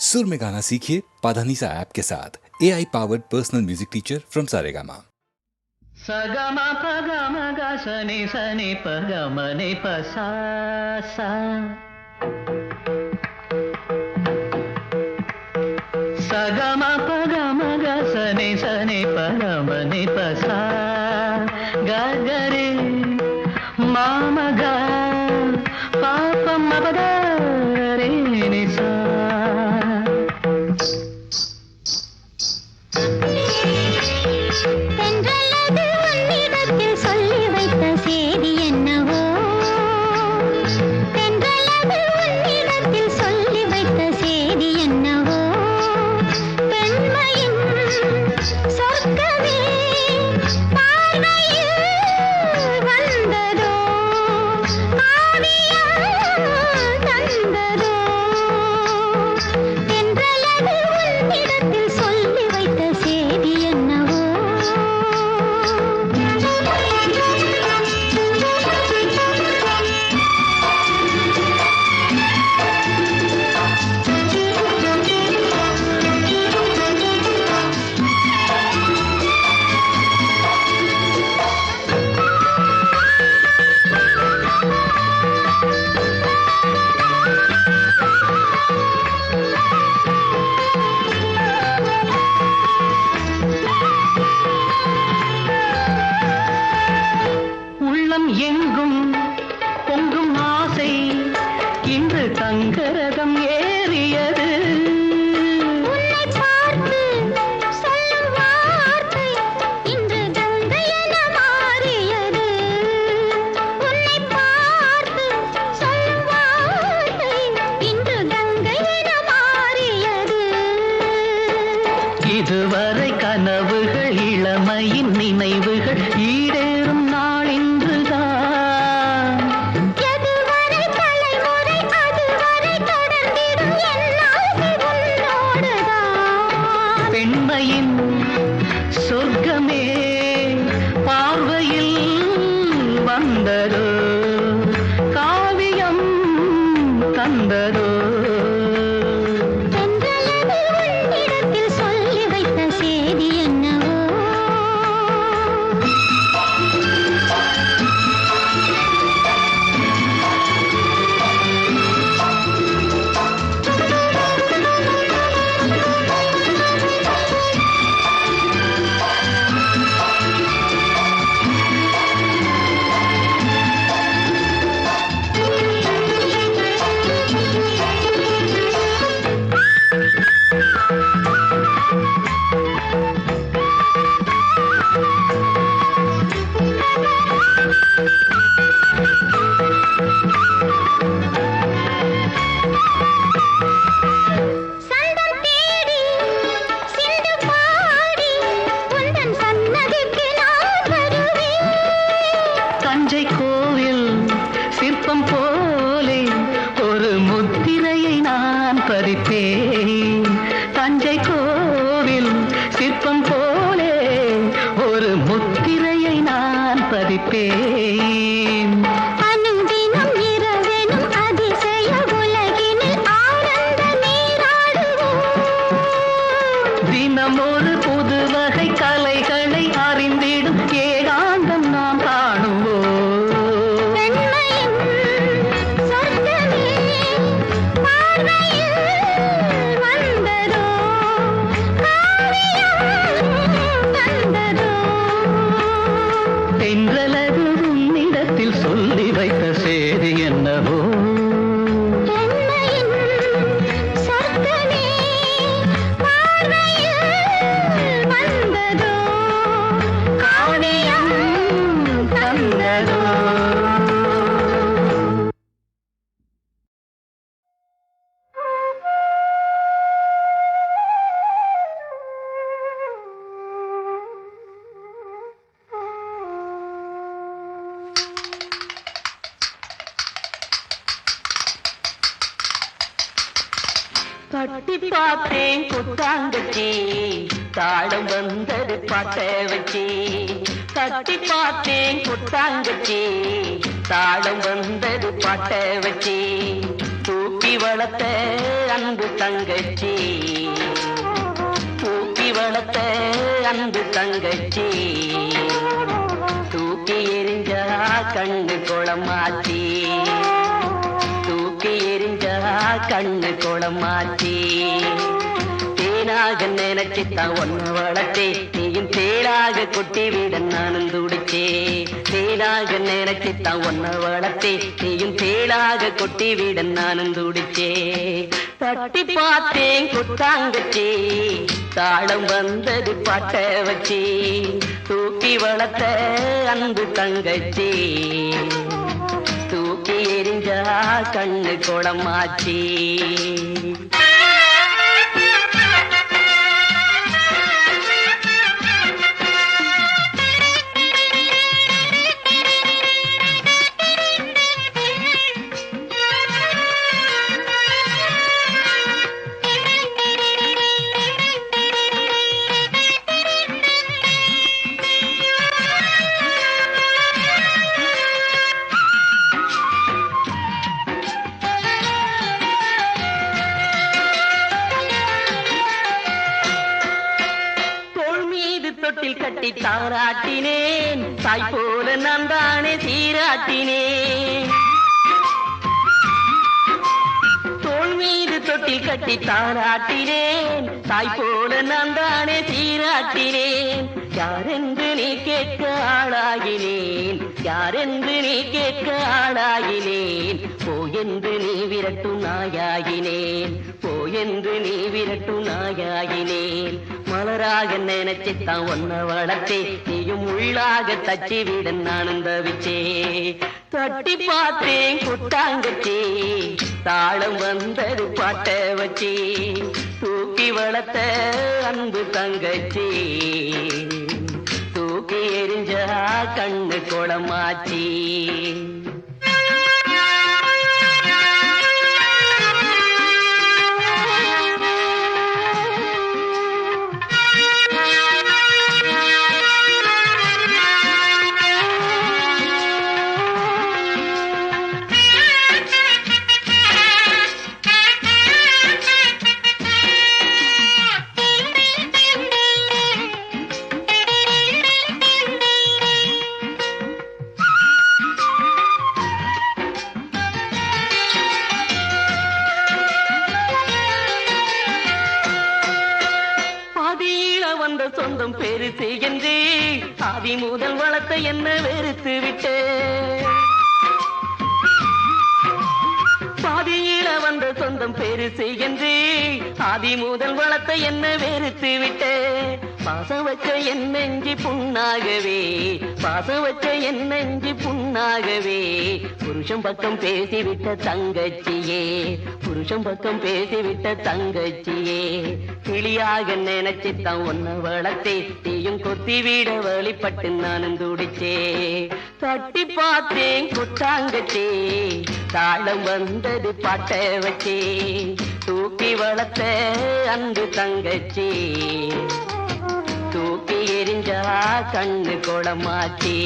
सुर में गाना सीखिए पाधानीसा ऐप के साथ AI powered personal music teacher from Saregama. सगमा पगम ग सनि सनि पगम नि प सा सा सगमा पगम ग सनि सनि पगम नि प सा ग ग रे मा म ग पा प म प द रे नि सा எங்கும் பொங்கும் ஆசை இன்று தங்கரதம் ஏறியது உன்னை பார்த்து சொல்லும் வார்த்தை இன்று கங்கையென மாறியது உன்னை பார்த்து சொல்லும் வார்த்தை இன்று கங்கையென மாறியது இதுவரை கனவுகள் இளமையின் நினைவுகள் ஈடேறும் நாள் இன்றுதான் பெண்மையின் சொர்க்கமே பார்வையில் வந்ததோ காவியம் தந்ததோ இடத்தில் சொல்லி வைத்த செய்தி என்னவோ தஞ்சை கோவில் சிற்பம் போலே ஒரு முத்திரையை நான் பறிப்பேன் தஞ்சை கோவில் சிற்பம் போலே ஒரு முத்திரையை நான் பறிப்பேன் அனுதினம் இரவெனும் அதிசய உலகினில் ஆனந்த நீராடுவோம் தினம் ஒரு புது வகை கலைகளை அறிந்திடும் ஏகாந்தம் நாம் காணுவோம் பெண்மையின் சொர்க்கமே பார்வையில் வந்ததோ காவியம் தந்ததோ தென்றலது உன்னிடத்தில் சொல்லி வைத்த செய்தி என்னவோ பெண்மையின் சொர்க்கமே பார்வையில் வந்ததோ காவியம் தந்ததோ தட்டி பார்த்தேன் புத்தாங்கச்சி தாளம் வந்தது பாட்ட வச்சி தட்டி பார்த்தேன் புத்தாங்கச்சி தாளம் வந்தது பாட்ட வச்சி தூக்கி தூக்கி வளர்த்த அன்பு தங்கச்சி, தூக்கி வளர்த்த அன்பு தங்கச்சி, தூக்கி எரிஞ்சா கண்ணு குளமாச்சி, தூக்கி எரிஞ்சா கண்ணு குளமாச்சி. தேனாக நினைச்சுத்தான் ஒன்ன வளர்த்தே, நீயும் தேடாக கொட்டி விட நானும் துடிச்சே. தேனாக நினைச்சுத்தான் ஒன்ன வளர்த்தே, நீயும் தேடாக கொட்டி விட நானும் துடிச்சே. தட்டி பார்த்தேன் கொட்டாங்கச்சி, தாளம் வந்தது பாட்ட வச்சி, தூக்கி வளர்த்த அன்பு தங்கச்சி, தூக்கி எரிஞ்சா கண்ணு குளமாச்சி. தொட்டில் கட்டி தாராட்டினேன், தாய் போல நான் தானே சீராட்டினேன். தோள் மீது தொட்டில் கட்டி தாராட்டினேன், தாய் போல நான் தானே சீராட்டினேன். யாரென்று நீ கேட்க ஆளாகினேன், யாரென்று நீ கேட்க ஆளாகினேன். போயென்று நீ விரட்டும் நாயாகினேன், போயென்று நீ விரட்டும் நாயாகினேன். மலராக நினைச்சுத்தான் ஒன்ன வளர்த்தே, நீயும் உள்ளாக தச்சி விட நானும் தவிச்சே. தட்டி பார்த்தேன் கொட்டாங்கச்சி, தாளம் வந்தது பாட்ட வச்சி, தூக்கி வளர்த்த அன்பு தங்கச்சி, தூக்கி எரிஞ்சா கண்ணு குளமாச்சி. சொந்தம் பெருசு என்று ஆதி முதல் வளர்த்த என்ன வெறுத்து விட்டு, பாதியில வந்த சொந்தம் பெருசு என்று ஆதி முதல் வளர்த்த என்ன வெறுத்து விட்டு. பாசம் வச்ச என் நெஞ்சி புண்ணாகவே, பாசம் வச்ச என் நெஞ்சி புண்ணாகவே. புருஷன் பக்கம் பேசிவிட்ட தங்கச்சியே, புருஷன் பக்கம் பேசிவிட்ட தங்கச்சியே. கிளியாக நினைச்சுத்தான் ஒன்ன வளர்த்தே, நீயும் கொத்தி வீட வழிபட்டு நானும் துடிச்சே. தட்டி பார்த்தேன் கொட்டாங்கச்சே, தாளம் வந்தது பாட்ட வச்சே, தூக்கி வளர்த்த அன்பு தங்கச்சி, தூக்கி எரிஞ்சா கண்ணு குளமாச்சி.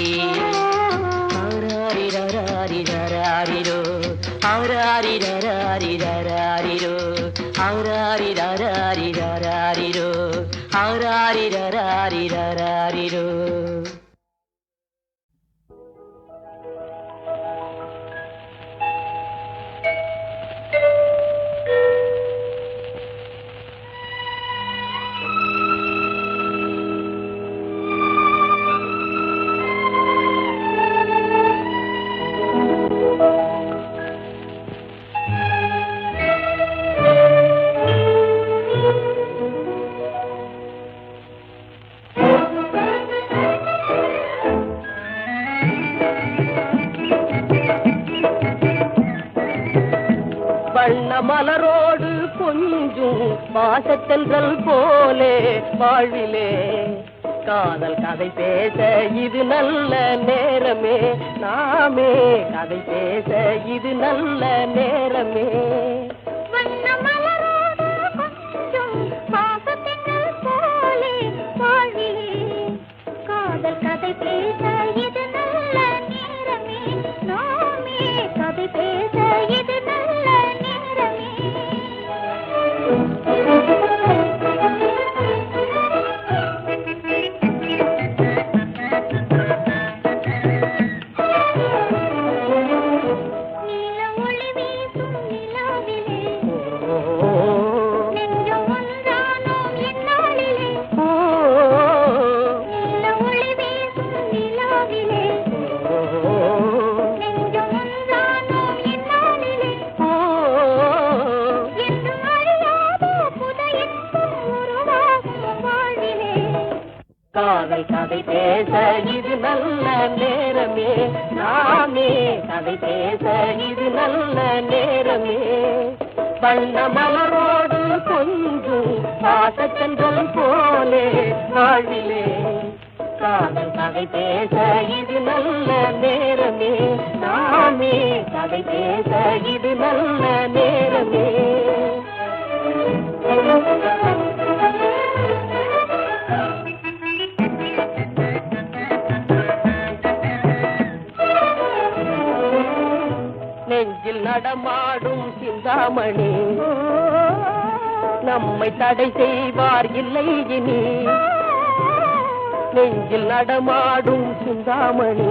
ஆராரிரராரிரராரிரோ, ஆராரிரராரிரராரிரோ, ஆராரிரராரிரராரிரோ, ஆராரிரராரிரராரிரோ. மலரோடு கொஞ்சும் பாசத்தென்றல் போலே வாழ்விலே காதல் கதை பேச இது நல்ல நேரமே, நாமே கதை பேச இது நல்ல நேரமே. மலரோடு கொஞ்சும் பாசத்தென்றல் போலே வாழ்விலே காதல் கதை பேச இது நல்ல நேரமே, நாமே கதை பேச இது நல்ல நேரமே. காதல் கதை பேச இது நல்ல நேரமே, நாமே கதை பேச இது நல்ல நேரமே. வண்ண மலரோடு கொஞ்சம் பாசச்சந்தல் போலே வாழ்விலே, காதல் கதை பேச இது நல்ல நேரமே, நாமே கதை பேச இது நல்ல நேரமே. நெஞ்சில் நடமாடும் சிந்தாமணி, நம்மை தடை செய்வார் இல்லை இனி. நெஞ்சில் நடமாடும் சிந்தாமணி,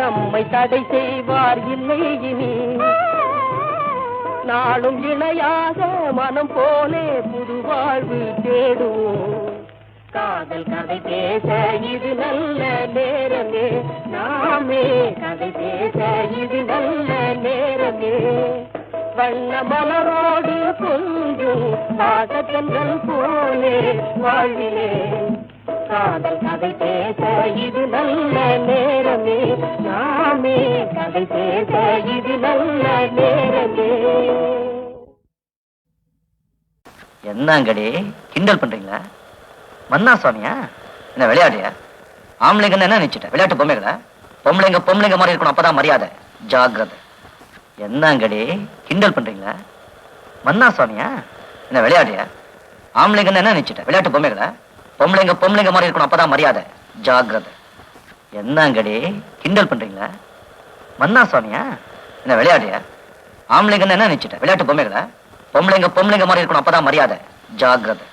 நம்மை தடை செய்வார் இல்லை இனி. நாளும் இணையாக மனம் போலே புது வாழ்வு தேடுவோம். காதல் கதை பேச இது நல்ல நேரமே, நாமே கதை பேச இது நல்ல நேரமே. வண்ண மலரோடு கொஞ்சம் பாசச்சந்தல் போலே வாழ்விலே, காதல் கதை பேச இது நல்ல நேரமே, நாமே கதை பேச இது நல்ல நேரமே. என்னங்கடி கிண்டல் பண்றீங்களா? மன்னா சுவாமியா? என்ன விளையாடியா? ஆம்பளைங்க என்ன நினைச்சிட்ட? விளையாட்டு பொம்மைகளா? பொம்பளைங்க பொம்பளைங்க மாதிரி இருக்கணும், அப்பதான் மரியாதை. ஜாகிரதை. என்னங்கடி கிண்டல் பண்றீங்களா? மன்னா சுவாமியா? என்ன விளையாடியா? ஆம்பளைங்க என்ன நினைச்சிட்ட? விளையாட்டு பொம்மைகளா? பொம்பளைங்க பொம்பளைங்க மாதிரி இருக்கணும், அப்பதான் மரியாதை. ஜாகிரதை. என்னங்கடி கிண்டல் பண்றீங்களா? மன்னா சுவாமியா? என்ன விளையாடியா? ஆம்பளைங்க என்ன நினைச்சிட்ட? விளையாட்டு பொம்மைகளா? பொம்பளைங்க பொம்பளைங்க மாதிரி இருக்கணும், அப்பதான் மரியாதை. ஜாகிரதை.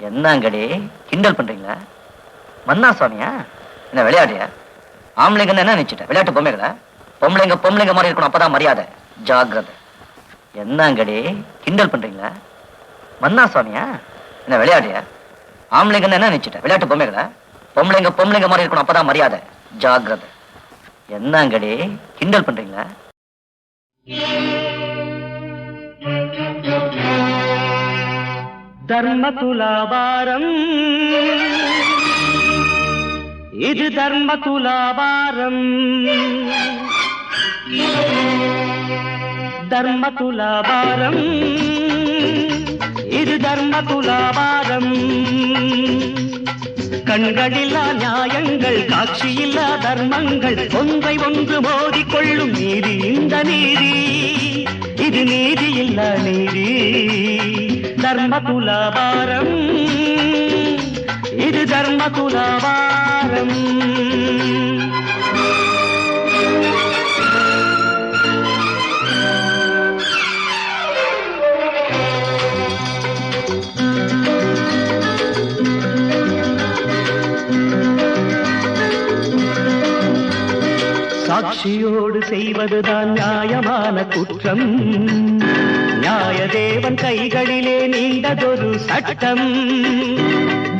என்னங்கடி கிண்டல் பண்றீங்களா? மன்னா சுவாமியா? என்ன விளையாடியா? ஆம்பளைங்க என்ன நினைச்சிட்ட? விளையாட்டு பொம்மைகளா? பொம்பளைங்க பொம்பளைங்க மாதிரி இருக்கணும், அப்பதான் மரியாதை. ஜாகிரதை. என்னங்கடி கிண்டல் பண்றீங்களா? மன்னா சுவாமியா? என்ன விளையாடியா? ஆம்பளைங்க என்ன நினைச்சிட்ட? விளையாட்டு பொம்மைகளா? பொம்பளைங்க பொம்பளைங்க மாதிரி இருக்கணும், அப்பதான் மரியாதை. ஜாகிரதை. என்னங்கடி கிண்டல் பண்றீங்களா? தர்ம துலாபாரம், இது தர்ம துலாபாரம். தர்ம துலாபாரம், இது தர்ம துலாபாரம். கண்களில்லா நியாயங்கள், காட்சியில்லா தர்மங்கள், ஒன்றை ஒன்று மோதிக்கொள்ளும் நீதி இந்த நீதி. இது நீதி இல்ல நீதி. தர்ம துலாபாரம், இது தர்ம துலாபாரம். சாட்சியோடு செய்வதுதான் நியாயமான குற்றம். நியாய தேவன் கைகளிலே நீண்டதொரு சட்டம்.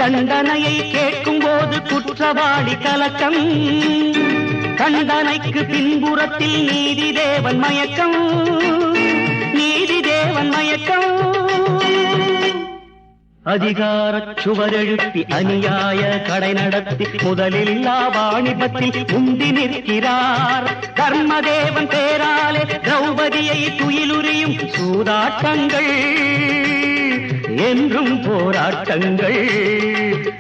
தண்டனையை கேட்கும் போது குற்றவாளி கலக்கம். தண்டனைக்கு பின்புறத்தில் நீதி தேவன் மயக்கம். நீதி தேவன் மயக்கம். அதிகாரச் சுவரெழுப்பி அநியாய கடை நடத்தி முதலில்லா வாணிபத்தில் முந்தி நிற்கிறார். தர்மதேவன் பேராலே திரௌபதியை துயிலுரியும் சூதாட்டங்கள், என்றும் போராட்டங்கள்.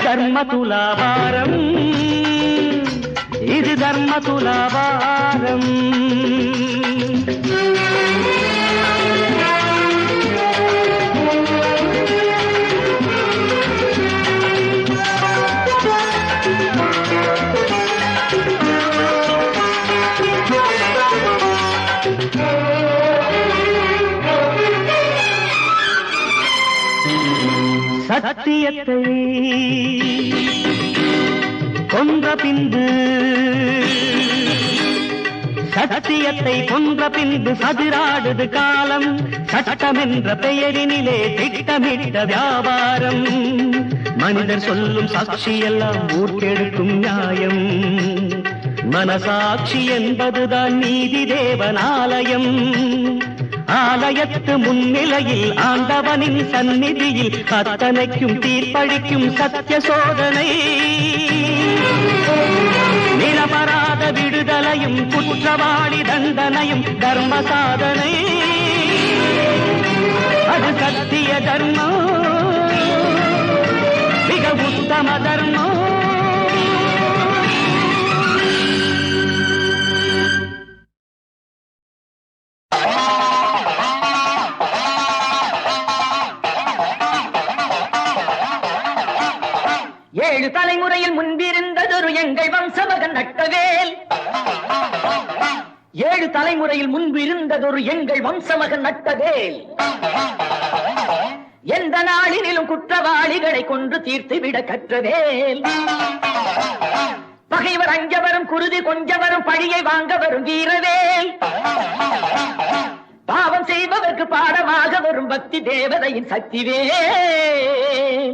தர்ம துலாபாரம், இது தர்ம துலாபாரம். சத்தியத்தை கொன்ற பின்பு, சத்தியத்தை கொன்ற பின்பு சதிராடுது காலம். சட்டம் என்ற பெயரினிலே திட்டமிட்ட வியாபாரம். மனிதர் சொல்லும் சாட்சி எல்லாம் ஊர்க்கெடுக்கும் நியாயம். மனசாட்சி என்பதுதான் நீதி தேவனாலயம். ஆலயத்து முன்னிலையில் ஆண்டவனின் சந்நிதியில் அத்தனைக்கும் தீர்ப்பளிக்கும் சத்திய சோதனை. நிரபராத விடுதலையும் குற்றவாளி தண்டனையும் தர்ம சாதனை. அது சத்திய தர்மம், மிக உத்தம தர்மம். ஏழு தலைமுறையில் முன்பிருந்ததொரு எங்கள் வம்சமகன் நட்டவேல். ஏழு தலைமுறையில் முன்பிருந்ததொரு எங்கள் வம்சமகன் நட்டவேல். எந்த நாளினிலும் குற்றவாளிகளை கொன்று தீர்த்துவிட கற்றவேல். பகைவர் அஞ்ச வரும், குருதி கொஞ்ச வரும், பழியை வாங்க வரும் வீரவேல். பாவம் செய்பவர்க்கு பாடமாக வரும் பக்தி தேவதையின் சக்திவேல்.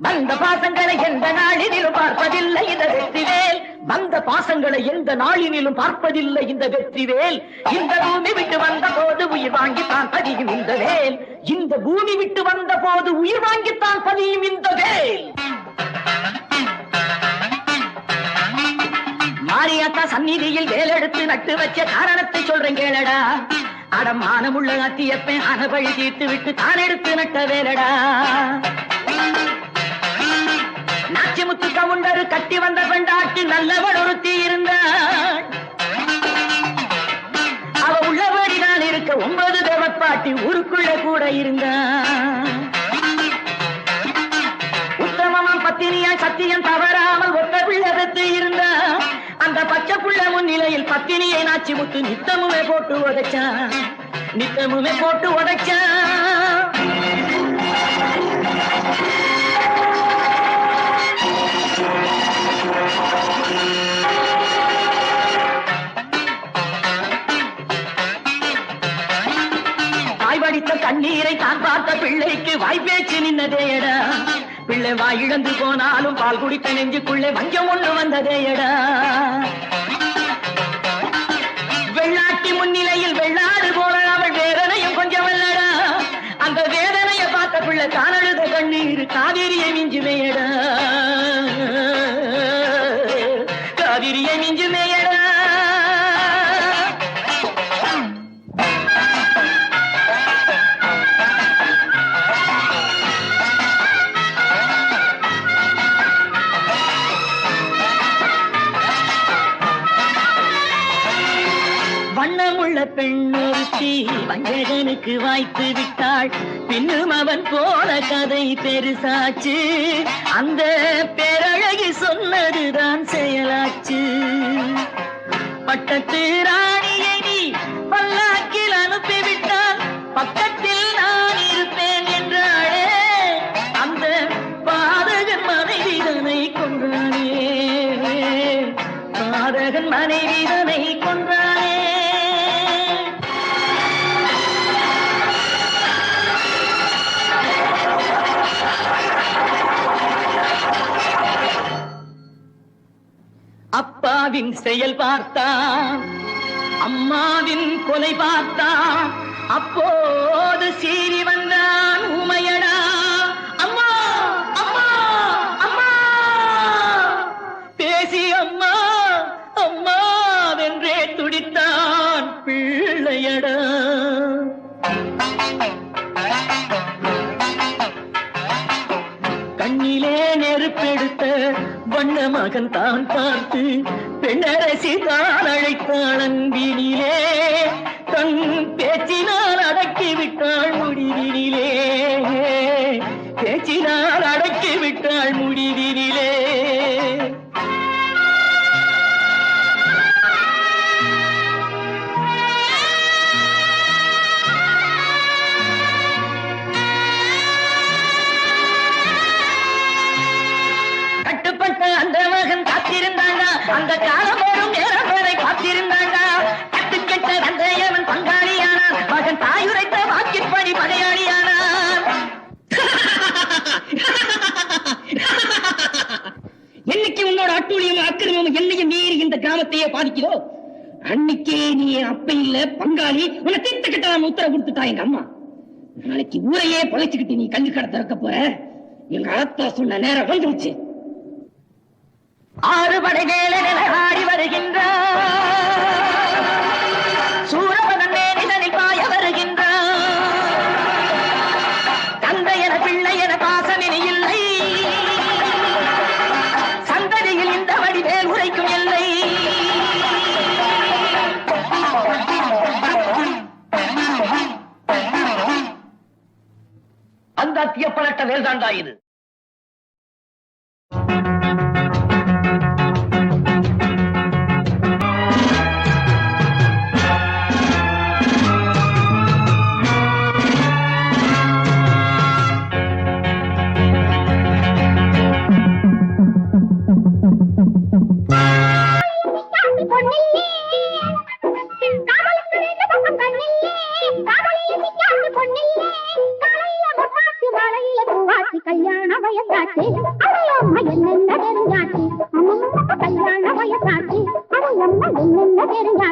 வந்த பாசங்களை எந்த நாளினிலும் பார்ப்பதில்லை இந்த வெற்றிவேல். வந்த பாசங்களை எந்த நாளினிலும் பார்ப்பதில்லை இந்த வெற்றிவேல். இந்த பூமி விட்டு வந்த போது உயிர் வாங்கித்தான் பதியும் இந்த வேல். இந்த பூமி விட்டு வந்த போது உயிர் வாங்கித்தான் பதியும் இந்த வேல். மாரியாத்தா சந்நிதியில் வேலெடுத்து நட்டு வச்ச காரணத்தை சொல்றேன் கேளடா. அடமானமுள்ள அத்தியப்பேன் அனபழி தீர்த்து விட்டு தான் எடுத்து நட்ட வேலடா. நாச்சிமுத்து கவுண்டரு கட்டி வந்த பெண்டாட்டி நல்லவள் ஒருத்தி இருந்தாள். அவ உள்ளபடி நான் இருக்க 9 தேவப்பாட்டி ஊருக்குள்ள கூட இருந்தாள். உத்தமமாம் பத்தினியாய் சத்தியம் தவறாமல் ஒத்த பிள்ளை இருந்தாள். அந்த பச்சை புள்ள முன்னிலையில் பத்தினியை நாச்சிமுத்து நித்தமுமே போட்டு உதைச்சான். நித்தமுமே போட்டு உதைச்சான். தாய் வடித்த கண்ணீரை தான் பார்த்த பிள்ளைக்கு வாய்ப்பேச்சு நின்னதேயடா. பிள்ளை வாய் இழந்து போனாலும் பால் குடித்த நெஞ்சுக்குள்ளே வஞ்சம் ஒன்று வந்ததேயடா. வெள்ளாட்டி முன்னிலையில் வெள்ளாடு போல அவள் வேதனையும் கொஞ்சம் வெள்ளடா. அந்த வேதனையை பார்த்த பிள்ளை தானழுத கண்ணீர் காவிரியை மிஞ்சுமேயடா. காவிரியை மிஞ்சுமேயடா. வண்ணமுள்ள பெண்ணொருத்தி வஞ்சகனுக்கு வாய்த்து விட்டாள். பின்னும் அவன் போன கதை பெருசாச்சு. அந்த பேரழகி சொன்னதுதான் செயலாச்சு. பட்டத்து ராணியை நீ பல்லாக்கில் அனுப்பிவிட்டால் பக்கத்தில் நான் இருப்பேன் என்றாளே. அந்த பாதகன் மனைவிதனை கொன்றானே. பாதகன் மனைவிதனை கொன்றானே. அப்பாவின் செயல் பார்த்தான், அம்மாவின் கொலை பார்த்தான். அப்போது சீறி வந்தான் ஊமையடா. அம்மா அம்மா அம்மா பேசி அம்மா அம்மா வென்றே துடித்தான் பிள்ளையடா. கண்ணிலே நெருப்பெடுத்த வண்ண மகன் தான் பார்த்து பெண்ணரசி தான் அழைத்தாள் அன்பினிலே. தன் பேச்சினால் அடக்கி விட்டாள் முடிவினிலே. பேச்சினால் அடக்கி விட்டாள் முடிவினிலே. கட்டுப்பட்ட அந்த மகன் காத்திருந்தாங்க. அந்த காலம் வரும் நேரம் வரை காத்திருந்தாங்க. கட்டுக்கட்ட தந்தையவன் பங்காளியானான். மகன் தாயுரைத்த வாக்கிற்படி பகையாளியானான். என்னைக்கு உன்னோட அட்டூழியம் அக்கிரமம் என்னையும் மீறி இந்த கிராமத்தையே பாதிக்குதோ அன்னைக்கே நீ அப்ப இல்ல பங்காளி உன்னை தீர்த்து கிட்ட உத்தரவு கொடுத்துட்டா எங்க அம்மா. நாளைக்கு ஊரையே பொழைச்சுக்கிட்டு நீ கல்வி கடை திறக்க போற. எங்க ஆத்தா சொன்ன நேரம் வந்துருச்சு. ஆறுபடை வேலைகளை ஆடி வருகின்றார், சூரபதன் மேனிதனில் பாய வருகின்றார். தந்தை என பிள்ளை என பாசமினி இல்லை, சந்ததியில் இந்த வடிவேல் உரைக்கும் எல்லை. அந்த அத்தியப்பலட்ட வேல்தாண்டா இது. கல்யாண வயசாச்சு அவையம்மா என்னென்ன தெரிஞ்சாச்சு, கல்யாண வயசாச்சு அவையம்மா என்னென்ன தெரிஞ்சாச்சு.